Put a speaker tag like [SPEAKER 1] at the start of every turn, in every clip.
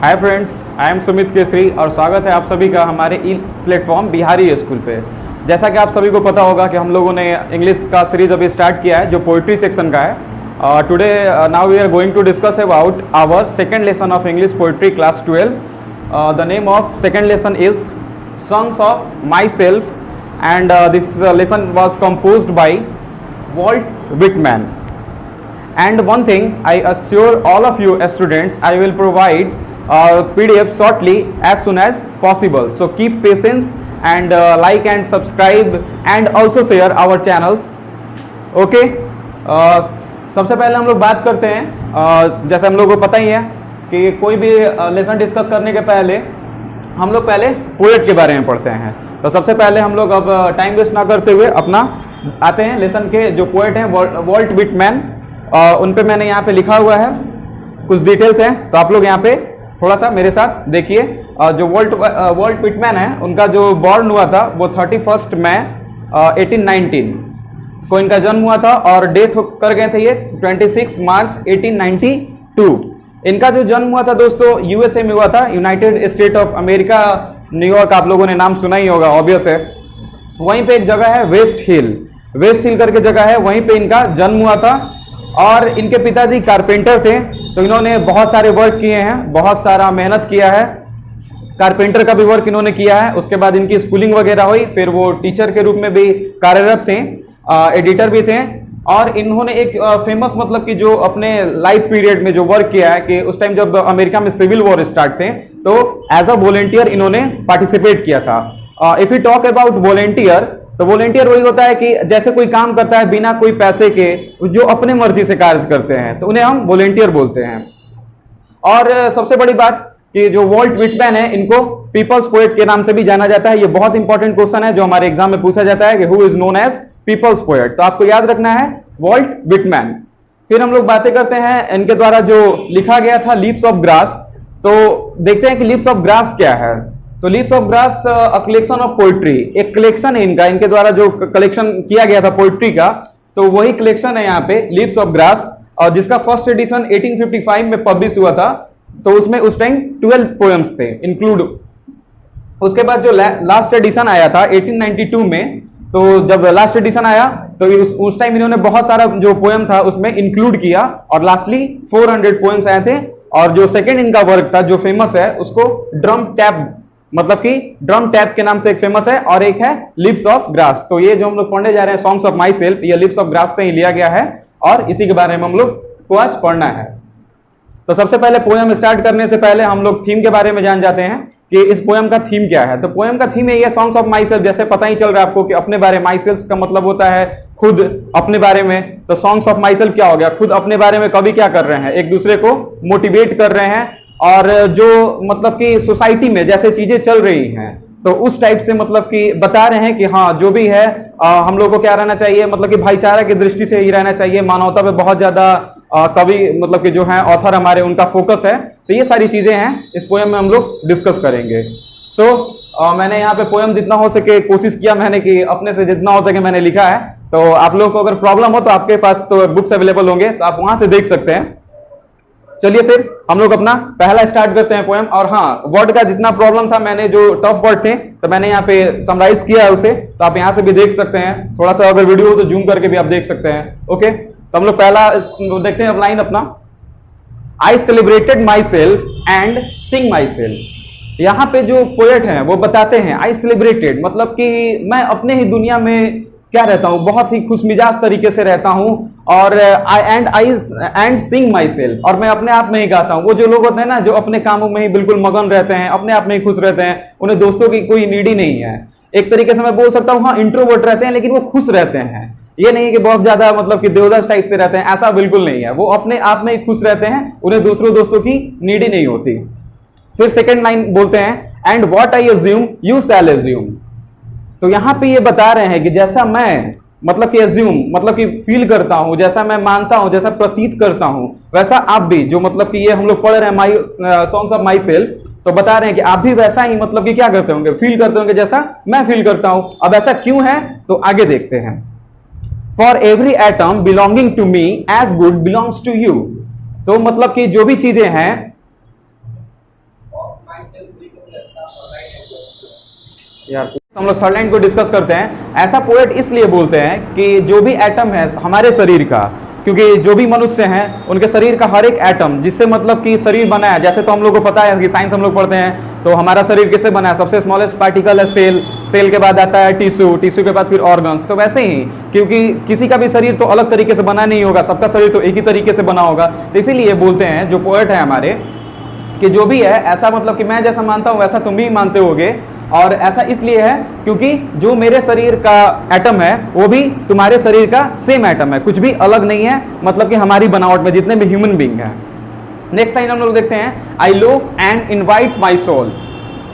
[SPEAKER 1] Hi friends, I am Sumit Kesari और स्वागत है आप सभी का हमारे ई प्लेटफॉर्म बिहारी स्कूल पे। जैसा कि आप सभी को पता होगा कि हम लोगों ने इंग्लिश का सीरीज अभी स्टार्ट किया है जो पोइट्री सेक्शन का है। Today now we are going to discuss about our second lesson of English poetry class 12। The name of second lesson is songs of myself and this lesson was composed by Walt Whitman. And one thing, I assure all of you students, I will provide PDF shortly as soon as possible. So keep patience and like and subscribe and also share our channels. Okay? सबसे पहले हम लोग बात करते हैं, जैसे हम लोगों को पता ही है कि कोई भी लेसन डिस्कस करने के पहले हम लोग पहले पोएट के बारे में पढ़ते हैं। तो सबसे पहले हम लोग अब टाइम वेस्ट ना करते हुए अपना आते हैं लेसन के जो पोएट हैं वॉल्ट विटमैन। उन पे मैंने यहाँ पे लिखा हुआ है कुछ डिटेल्स हैं, तो आप लोग यहाँ पे थोड़ा सा मेरे साथ देखिए। जो वॉल्ट विटमैन है उनका जो बॉर्न हुआ था वो 31 मई 1819 को इनका जन्म हुआ था और डेथ कर गए थे ये 26 मार्च 1892। इनका जो जन्म हुआ था दोस्तों यूएसए में हुआ था, United state of America, New York. आप लोगों ने नाम सुना ही होगा, ऑब्वियस है। वहीं पे एक जगह है वेस्ट हिल करके जगह है, वहीं पे इनका जन्म हुआ था। और इनके पिताजी कारपेंटर थे, तो इन्होंने बहुत सारे वर्क किए हैं, बहुत सारा मेहनत किया है। कारपेंटर का भी वर्क इन्होंने किया है। उसके बाद इनकी स्कूलिंग वगैरह हुई, फिर वो टीचर के रूप में भी कार्यरत थे, एडिटर भी थे। और इन्होंने एक फेमस मतलब कि जो अपने लाइफ पीरियड में जो वर्क किया है कि उस टाइम जब अमेरिका में सिविल वॉर स्टार्ट थे तो एज अ वॉलेंटियर इन्होंने पार्टिसिपेट किया था। If you talk about volunteer, तो वॉलेंटियर वही होता है कि जैसे कोई काम करता है बिना कोई पैसे के, जो अपने मर्जी से कार्य करते हैं, तो उन्हें हम वॉलेंटियर बोलते हैं। और सबसे बड़ी बात कि जो वॉल्ट विटमैन है इनको पीपल्स पोएट के नाम से भी जाना जाता है। ये बहुत इंपॉर्टेंट क्वेश्चन है जो हमारे एग्जाम में पूछा जाता है कि who is known as people's poet, तो आपको याद रखना है वॉल्ट विटमैन। फिर हम लोग बातें करते हैं इनके द्वारा जो लिखा गया था लीव्स ऑफ ग्रास। तो देखते हैं कि लीव्स ऑफ ग्रास क्या है। तो leaves of grass a collection of poetry, एक कलेक्शन है इनका, इनके द्वारा जो कलेक्शन किया गया था पोइट्री का, तो वही कलेक्शन है यहाँ पे लीव्स ऑफ ग्रास, और जिसका फर्स्ट एडिशन 1855 में पब्लिश हुआ था। तो उसमें उस टाइम 12 पोएम्स थे इंक्लूड। उसके बाद जो लास्ट एडिशन आया था 1892 में, तो जब लास्ट एडिशन आया तो उस टाइम इन्होंने बहुत सारा जो पोएम था उसमें इंक्लूड किया और लास्टली 400 पोएम्स आए थे। और जो सेकेंड इनका वर्क था जो फेमस है उसको ड्रम टैप, मतलब कि ड्रम टैप के नाम से एक फेमस है, और एक है लिप्स ऑफ ग्रास। तो ये जो हम लोग पढ़ने जा रहे हैं सॉन्ग्स ऑफ माई सेल्फ, ये लिप्स ऑफ ग्रास से ही लिया गया है और इसी के बारे में हम लोग को आज पढ़ना है। तो सबसे पहले पोएम स्टार्ट करने से पहले हम लोग थीम के बारे में जान जाते हैं कि इस पोएम का थीम क्या है। तो पोएम का थीम है ये सॉन्ग्स ऑफ माई सेल्फ। जैसे पता ही चल रहा है आपको कि अपने बारे, माई सेल्फ का मतलब होता है खुद अपने बारे में। तो सॉन्ग्स ऑफ माई सेल्फ क्या हो गया, खुद अपने बारे में कवि क्या कर रहे हैं, एक दूसरे को मोटिवेट कर रहे हैं, और जो मतलब कि सोसाइटी में जैसे चीजें चल रही हैं तो उस टाइप से मतलब कि बता रहे हैं कि हाँ जो भी है हम लोगों को क्या रहना चाहिए, मतलब कि भाईचारा की दृष्टि से ही रहना चाहिए। मानवता पे बहुत ज्यादा कवि मतलब कि जो है ऑथर हमारे उनका फोकस है। तो ये सारी चीजें हैं इस पोएम में हम लोग डिस्कस करेंगे। मैंने यहाँ पे पोएम जितना हो सके कोशिश किया मैंने कि अपने से जितना हो सके मैंने लिखा है। तो आप लोगों को अगर प्रॉब्लम हो तो आपके पास तो बुक्स अवेलेबल होंगे, तो आप वहां से देख सकते हैं। चलिए फिर हम लोग अपना पहला स्टार्ट करते हैं पोएम। और हाँ, वर्ड का जितना प्रॉब्लम था, मैंने जो टफ वर्ड थे तो मैंने यहाँ पे समराइज किया है उसे, तो आप यहाँ से भी देख सकते हैं। थोड़ा सा अगर वीडियो हो तो जूम करके भी आप देख सकते हैं। ओके, तो हम लोग पहला देखते हैं लाइन अपना। I celebrated my self and Singh my self. यहाँ पे जो पोएट हैं वो बताते हैं आई सेलिब्रेटेड, मतलब कि मैं अपने ही दुनिया में क्या रहता हूँ, बहुत ही खुशमिजाज तरीके से रहता हूँ। और आई सिंग माई सेल्फ, और मैं अपने आप में ही गाता हूँ। वो जो लोग होते हैं ना जो अपने कामों में ही बिल्कुल मगन रहते हैं, अपने आप में ही खुश रहते हैं, उन्हें दोस्तों की कोई नीड ही नहीं है। एक तरीके से मैं बोल सकता हूँ हाँ इंट्रोवर्ट रहते हैं लेकिन वो खुश रहते हैं। ये नहीं कि बहुत ज्यादा मतलब कि देवदास टाइप से रहते हैं, ऐसा बिल्कुल नहीं है। वो अपने आप में ही खुश रहते हैं, उन्हें दोस्तों की नीड ही नहीं होती। फिर सेकेंड लाइन बोलते हैं and what I assume you shall assume. तो यहाँ पे ये बता रहे हैं कि जैसा मैं मतलब कि अज्यूम मतलब कि फील करता हूं, जैसा मैं मानता हूं, जैसा प्रतीत करता हूं, वैसा आप भी, जो मतलब कि ये हम लोग पढ़ रहे हैं my songs of my self, तो बता रहे हैं कि आप भी वैसा ही मतलब कि क्या करते होंगे, फील करते होंगे जैसा मैं फील करता हूं। अब ऐसा क्यों है तो आगे देखते हैं। For every atom belonging to me as good belongs to you. तो मतलब कि जो भी चीजें हैं यार हम लोग थर्ड लाइन को डिस्कस करते हैं। ऐसा पोएट इसलिए बोलते हैं कि जो भी एटम है हमारे शरीर का, क्योंकि जो भी मनुष्य हैं उनके शरीर का हर एक एटम जिससे मतलब कि शरीर बना है, जैसे तो हम लोग को पता है कि साइंस हम लोग पढ़ते हैं तो हमारा शरीर किससे बना है, सबसे स्मॉलेस्ट पार्टिकल है सेल, सेल के बाद आता है टिश्यू, टिश्यू के बाद फिर ऑर्गन्स। तो वैसे ही क्योंकि किसी का भी शरीर तो अलग तरीके से बना नहीं होगा, सबका शरीर तो एक ही तरीके से बना होगा, तो इसीलिए बोलते हैं जो पोएट है हमारे कि जो भी है ऐसा मतलब कि मैं जैसा मानता हूँ वैसा तुम भी मानते होगे। और ऐसा इसलिए है क्योंकि जो मेरे शरीर का एटम है वो भी तुम्हारे शरीर का सेम एटम है, कुछ भी अलग नहीं है, मतलब कि हमारी बनावट में जितने भी ह्यूमन बीइंग हैं। नेक्स्ट लाइन हम लोग देखते हैं, I loaf and invite my soul.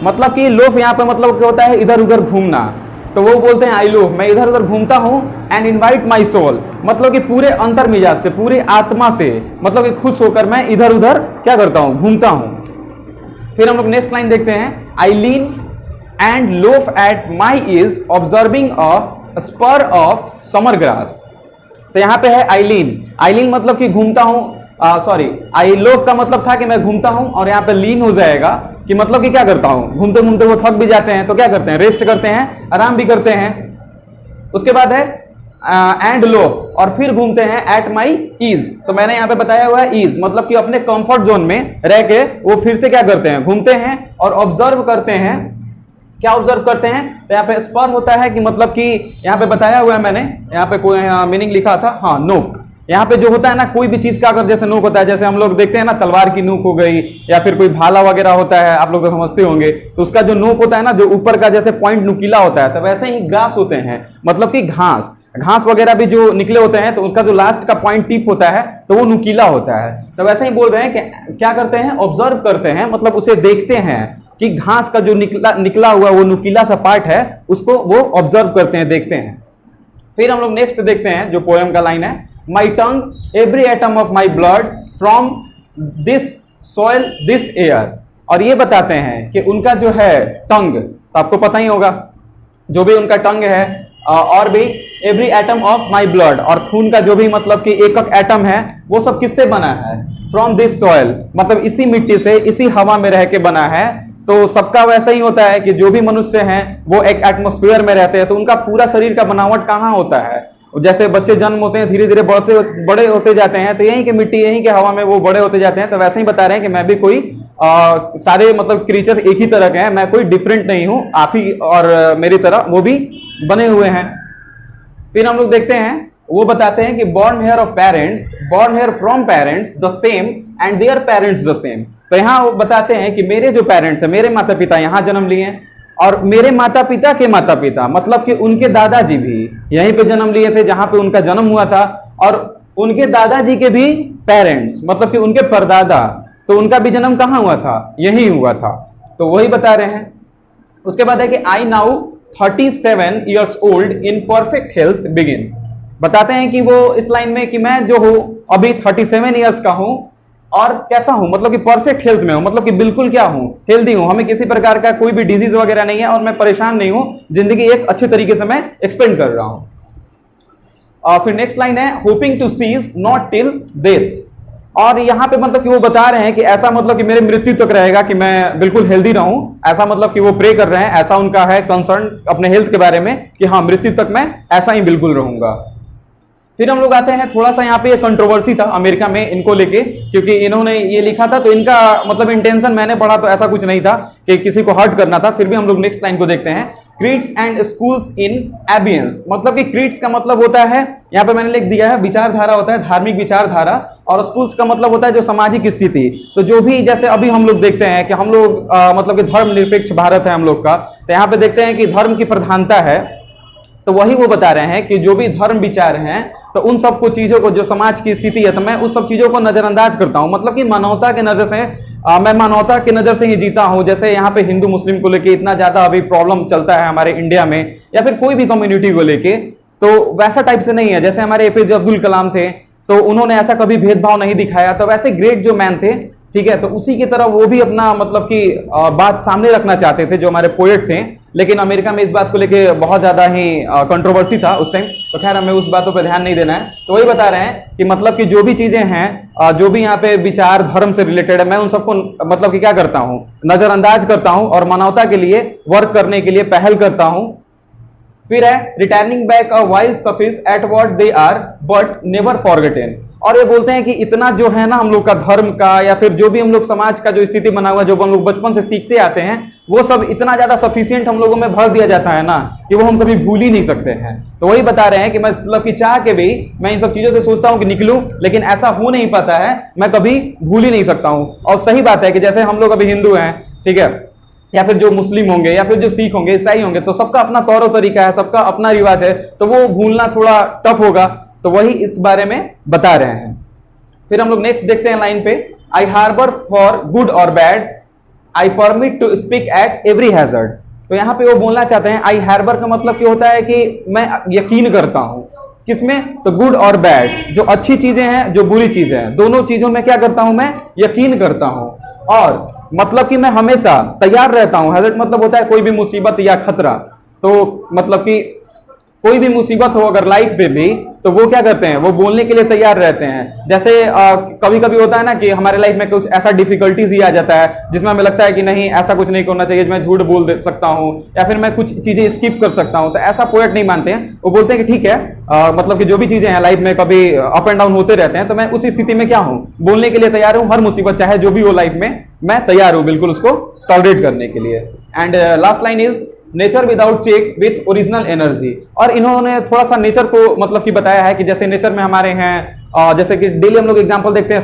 [SPEAKER 1] मतलब कि लोव यहाँ पे मतलब क्या होता है, इधर उधर घूमना। तो वो बोलते हैं आई लोव, मैं इधर उधर घूमता हूँ, एंड इनवाइट माई सोल मतलब कि पूरे अंतर मिजाज से, पूरे आत्मा से, मतलब कि खुश होकर मैं इधर उधर क्या करता हूँ, घूमता हूँ। फिर हम लोग नेक्स्ट लाइन देखते हैं, I lean and loaf at my ease observing a spear of summer grass. तो यहाँ पे है आईलीन, आईलीन मतलब कि घूमता हूँ, सॉरी आई लोफ का मतलब था कि मैं घूमता हूँ, और यहाँ पे लीन हो जाएगा कि मतलब कि क्या करता हूँ, घूमते घूमते वो थक भी जाते हैं तो क्या करते हैं, रेस्ट करते हैं, आराम भी करते हैं। उसके बाद है एंड लोफ, और फिर घूमते हैं एट माई ईज। तो मैंने यहाँ पे बताया हुआ है ईज मतलब कि अपने कंफर्ट जोन में रह के वो फिर से क्या करते हैं, घूमते हैं और ऑब्जर्व करते हैं। क्या ऑब्जर्व करते हैं, तो यहाँ पे स्पर होता है कि मतलब कि यहाँ पे बताया हुआ है मैंने, यहाँ पे कोई मीनिंग लिखा था, हाँ नोक। यहाँ पे जो होता है ना कोई भी चीज का अगर जैसे नोक होता है, जैसे हम लोग देखते हैं ना तलवार की नोक हो गई, या फिर कोई भाला वगैरह होता है, आप लोग तो समझते होंगे, तो उसका जो नोक होता है ना, जो ऊपर का जैसे पॉइंट नुकीला होता है, तो वैसे ही ग्रास होते हैं मतलब कि घास, घास वगैरह भी जो निकले होते हैं तो उसका जो लास्ट का पॉइंट टिप होता है तो वो नुकीला होता है। तो वैसे ही बोल रहे हैं कि क्या करते हैं, ऑब्जर्व करते हैं, मतलब उसे देखते हैं कि घास का जो निकला हुआ वो नुकीला सा पार्ट है उसको वो ऑब्जर्व करते हैं, देखते हैं। फिर हम लोग नेक्स्ट देखते हैं जो पोएम का लाइन है, my tongue every atom of my blood from this soil this air. और ये बताते हैं कि उनका जो है टंग, तो आपको पता ही होगा जो भी उनका टंग है, और भी every atom of my blood, और खून का जो भी मतलब कि एक एक एटम है वो सब किससे बना है, फ्रॉम दिस सॉइल मतलब इसी मिट्टी से, इसी हवा में रह के बना है। तो सबका वैसा ही होता है कि जो भी मनुष्य हैं वो एक एटमॉस्फेयर में रहते हैं, तो उनका पूरा शरीर का बनावट कहाँ होता है, जैसे बच्चे जन्म होते हैं धीरे धीरे बड़े होते जाते हैं, तो यहीं के मिट्टी यहीं के हवा में वो बड़े होते जाते हैं। तो वैसे ही बता रहे हैं कि मैं भी कोई सारे मतलब क्रीचर एक ही तरह के हैं, मैं कोई डिफरेंट नहीं हूं, आप ही और मेरी तरह वो भी बने हुए हैं। फिर हम लोग देखते हैं, वो बताते हैं कि born here of parents, born here from parents the same and their parents the same। तो यहाँ वो बताते हैं कि मेरे जो पेरेंट्स हैं, मेरे माता पिता यहाँ जन्म लिए हैं, और मेरे माता पिता के माता पिता मतलब कि उनके दादाजी भी यहीं पे जन्म लिए थे जहां पे उनका जन्म हुआ था, और उनके दादाजी के भी पेरेंट्स मतलब कि उनके परदादा, तो उनका भी जन्म कहाँ हुआ था, यही हुआ था। तो वही बता रहे हैं। उसके बाद है कि I now 37 years old in perfect health begin। बताते हैं कि वो इस लाइन में कि मैं जो हूं अभी 37 ईयर्स का हूं, और कैसा हूं मतलब कि परफेक्ट हेल्थ में हूं, मतलब कि बिल्कुल क्या हूं, हेल्दी हूं, हमें किसी प्रकार का कोई भी डिजीज वगैरह नहीं है, और मैं परेशान नहीं हूं, जिंदगी एक अच्छे तरीके से मैं एक्सपेंड कर रहा हूं। फिर नेक्स्ट लाइन है, hoping to cease not till death. और यहाँ पे मतलब कि वो बता रहे हैं कि ऐसा मतलब कि मेरे मृत्यु तक रहेगा कि मैं बिल्कुल हेल्दी रहूं, ऐसा मतलब कि वो प्रे कर रहे हैं, ऐसा उनका है कंसर्न अपने हेल्थ के बारे में कि हाँ मृत्यु तक मैं ऐसा ही बिल्कुल रहूंगा। फिर हम लोग आते हैं, थोड़ा सा यहाँ पे कंट्रोवर्सी था अमेरिका में इनको लेके, क्योंकि इन्होंने ये लिखा था, तो इनका मतलब इंटेंशन मैंने पढ़ा तो ऐसा कुछ नहीं था कि किसी को हर्ट करना था। फिर भी हम लोग नेक्स्ट लाइन को देखते हैं, क्रीड्स एंड स्कूल्स इन एबियंस। मतलब कि क्रीड्स का मतलब होता है, यहाँ पे मैंने लिख दिया है, विचारधारा होता है, धार्मिक विचारधारा, और स्कूल्स का मतलब होता है जो सामाजिक स्थिति। तो जो भी जैसे अभी हम लोग देखते हैं कि हम लोग मतलब कि धर्मनिरपेक्ष भारत है हम लोग का, तो यहाँ पे देखते हैं कि धर्म की प्रधानता है। तो वही वो बता रहे हैं कि जो भी धर्म विचार हैं, तो उन सबको चीजों को, जो समाज की स्थिति है, तो मैं उस सब चीजों को नजरअंदाज करता हूं, मतलब कि मानवता के नजर से मैं मानवता की नजर से ही जीता हूं। जैसे यहाँ पे हिंदू मुस्लिम को लेके इतना ज्यादा अभी प्रॉब्लम चलता है हमारे इंडिया में, या फिर कोई भी कम्युनिटी को लेके, तो वैसा टाइप से नहीं है। जैसे हमारे एपीजे अब्दुल कलाम थे, तो उन्होंने ऐसा कभी भेदभाव नहीं दिखाया, तो वैसे ग्रेट जो मैन थे, ठीक है, तो उसी की तरह वो भी अपना मतलब कि बात सामने रखना चाहते थे, जो हमारे पोएट थे। लेकिन अमेरिका में इस बात को लेके बहुत ज्यादा ही कंट्रोवर्सी था उस टाइम। तो खैर हमें उस बातों पर ध्यान नहीं देना है। तो वही बता रहे हैं कि मतलब कि जो भी चीजें हैं, जो भी यहाँ पे विचार धर्म से रिलेटेड है, मैं उन सबको मतलब कि क्या करता हूँ, नजरअंदाज करता हूँ और मानवता के लिए वर्क करने के लिए पहल करता हूँ। फिर है returning back a wild suffice at what they are but never forgotten. और ये बोलते हैं कि इतना जो है ना हम लोग का धर्म का या फिर जो भी हम लोग समाज का जो स्थिति बना हुआ, जो हम लोग बचपन से सीखते आते हैं, वो सब इतना ज्यादा सफिशियंट हम लोगों में भर दिया जाता है ना कि वो हम कभी भूल ही नहीं सकते हैं। तो वही बता रहे हैं कि मतलब कि चाह के भी मैं इन सब चीजों से सोचता हूं कि निकलूं, लेकिन ऐसा हो नहीं पाता है, मैं कभी भूल ही नहीं सकता हूं। और सही बात है कि जैसे हम लोग अभी हिंदू हैं, ठीक है, या फिर जो मुस्लिम होंगे या फिर जो सिख होंगे, ईसाई होंगे, तो सबका अपना तौर और तरीका है, सबका अपना रिवाज है, तो वो भूलना थोड़ा टफ होगा। तो वही इस बारे में बता रहे हैं। फिर हम लोग नेक्स्ट देखते हैं लाइन पे, आई हार्बर फॉर गुड और bad, I permit to speak at every hazard. तो यहाँ पे वो बोलना चाहते हैं, आई हार्बर का मतलब क्या होता है कि मैं यकीन करता हूं किसमें, तो गुड और बैड, जो अच्छी चीजें हैं जो बुरी चीजें हैं, दोनों चीजों में क्या करता हूं, मैं यकीन करता हूं। और मतलब कि मैं हमेशा तैयार रहता हूं। हैजर्ड मतलब होता है कोई भी मुसीबत या खतरा। तो मतलब कि कोई भी मुसीबत हो अगर लाइफ पे भी, तो वो क्या करते हैं, वो बोलने के लिए तैयार रहते हैं। जैसे कभी कभी होता है ना कि हमारे लाइफ में कुछ ऐसा डिफिकल्टीज ही आ जाता है जिसमें हमें लगता है कि नहीं ऐसा कुछ नहीं करना चाहिए, मैं झूठ बोल दे सकता हूँ या फिर मैं कुछ चीजें स्किप कर सकता हूँ। तो ऐसा पोएट नहीं मानते हैं, वो बोलते हैं कि ठीक है, मतलब कि जो भी चीजें हैं लाइफ में कभी अप एंड डाउन होते रहते हैं, तो मैं उस स्थिति में क्या हूँ, बोलने के लिए तैयार हूँ। हर मुसीबत चाहे जो भी हो लाइफ में, मैं तैयार हूँ बिल्कुल उसको टॉलरेट करने के लिए। And last line is nature without check with original energy. और इन्होंने थोड़ा सा नेचर को मतलब कि बताया है कि जैसे नेचर में हमारे हैं, जैसे कि डेली हम लोग एग्जांपल देखते हैं,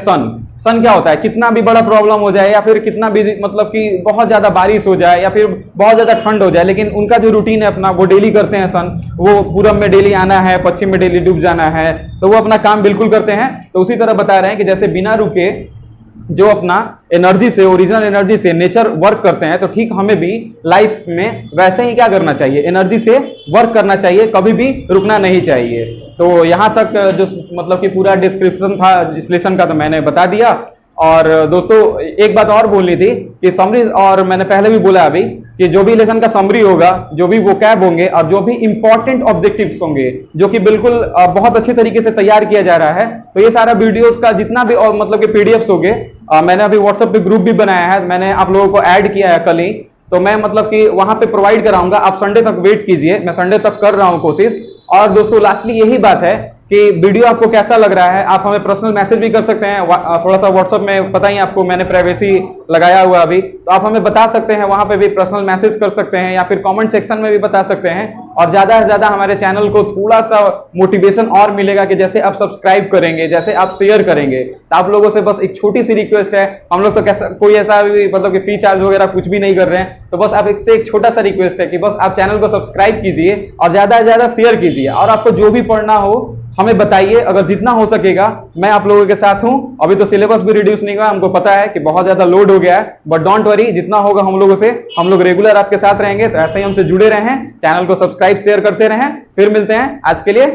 [SPEAKER 1] सन क्या होता है, कितना भी बड़ा प्रॉब्लम हो जाए या फिर कितना भी मतलब कि बहुत ज्यादा बारिश हो जाए या फिर बहुत ज्यादा ठंड हो जाए, लेकिन उनका जो रूटीन है अपना, वो डेली करते हैं। सन वो पूरब में डेली आना है, पश्चिम में डेली डूब जाना है, तो वो अपना काम बिल्कुल करते हैं। तो उसी तरह बता रहे हैं कि जैसे बिना रुके जो अपना एनर्जी से, ओरिजिनल एनर्जी से नेचर वर्क करते हैं, तो ठीक हमें भी लाइफ में वैसे ही क्या करना चाहिए, एनर्जी से वर्क करना चाहिए, कभी भी रुकना नहीं चाहिए। तो यहाँ तक जो मतलब कि पूरा डिस्क्रिप्शन था इस लेसन का, तो मैंने बता दिया। और दोस्तों एक बात और बोलनी थी कि समरी, और मैंने पहले भी बोला अभी कि जो भी लेसन का समरी होगा, जो भी वोकैब होंगे और जो भी इंपॉर्टेंट ऑब्जेक्टिव्स होंगे, जो कि बिल्कुल बहुत अच्छे तरीके से तैयार किया जा रहा है, तो ये सारा वीडियोस का जितना भी और मतलब कि पीडीएफ्स होंगे, मैंने अभी व्हाट्सएप पे ग्रुप भी बनाया है, मैंने आप लोगों को ऐड किया है कल ही, तो मैं मतलब कि वहां पे प्रोवाइड कराऊंगा। आप संडे तक वेट कीजिए, मैं संडे तक कर रहा हूं कोशिश। और दोस्तों लास्टली यही बात है कि वीडियो आपको कैसा लग रहा है, आप हमें पर्सनल मैसेज भी कर सकते हैं। थोड़ा सा व्हाट्सएप में पता ही आपको, मैंने प्राइवेसी लगाया हुआ अभी, तो आप हमें बता सकते हैं, वहां पे भी पर्सनल मैसेज कर सकते हैं या फिर कमेंट सेक्शन में भी बता सकते हैं। और ज्यादा से ज्यादा हमारे चैनल को थोड़ा सा मोटिवेशन और मिलेगा कि जैसे आप सब्सक्राइब करेंगे, जैसे आप शेयर करेंगे। तो आप लोगों से बस एक छोटी सी रिक्वेस्ट है, हम लोग तो कैसा कोई ऐसा भी मतलब कि फी चार्ज वगैरह कुछ भी नहीं कर रहे हैं, तो बस आप इससे एक छोटा सा रिक्वेस्ट है कि बस आप चैनल को सब्सक्राइब कीजिए और ज्यादा से ज्यादा शेयर कीजिए। और आपको जो भी पढ़ना हो हमें बताइए, अगर जितना हो सकेगा मैं आप लोगों के साथ हूं। अभी तो सिलेबस भी रिड्यूस नहीं हुआ, हमको पता है कि बहुत ज्यादा लोड हो गया है, बट डोंट वरी, जितना होगा हम लोगों से, हम लोग रेगुलर आपके साथ रहेंगे। तो ऐसे ही हमसे जुड़े रहें, चैनल को सब्सक्राइब शेयर करते रहें। फिर मिलते हैं, आज के लिए